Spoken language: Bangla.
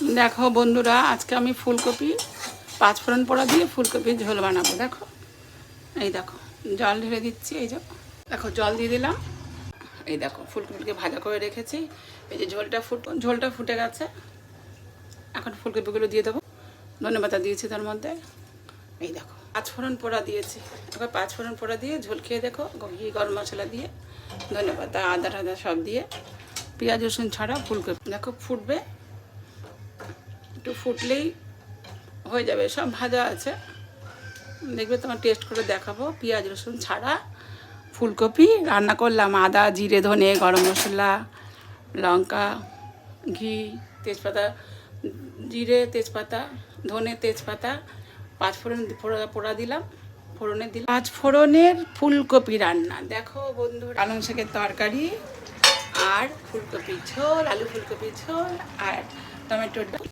দেখো বন্ধুরা, আজকে আমি ফুলকপি পাঁচফোড়ন পোড়া দিয়ে ফুলকপির ঝোল বানাবো। দেখো, এই দেখো জল ঢেলে দিচ্ছি। এই যে দেখো জল দিয়ে দিলাম। এই দেখো ফুলকপিকে ভাজা করে রেখেছি। এই যে ঝোলটা ফুটে গেছে। এখন ফুলকপিগুলো দিয়ে দেবো। ধনেপাতা দিয়েছি তার মধ্যে। এই দেখো পাঁচফোড়ন পোড়া দিয়েছি। এবার পাঁচফোড়ন পোড়া দিয়ে ঝোল খেয়ে দেখো, ঘি গরম মশলা দিয়ে ধনেপাতা আদা টাদা সব দিয়ে পেঁয়াজ রসুন ছাড়া ফুলকপি। দেখো ফুটবে, একটু ফুটলেই হয়ে যাবে। সব ভাজা আছে, দেখবে তোমার টেস্ট করে দেখাবো। পেঁয়াজ রসুন ছাড়া ফুলকপি রান্না করলাম। আদা জিরে ধনে গরম মশলা লঙ্কা ঘি তেজপাতা, জিরে তেজপাতা ধনে তেজপাতা পাঁচফোড়ন পোড়া দিলাম, ফোড়নে দিলাম। পাঁচফোড়নের ফুলকপি রান্না। দেখো বন্ধু, পালং শাকের তরকারি আর ফুলকপির ঝোল, আলু ফুলকপির ঝোল আর টমেটোর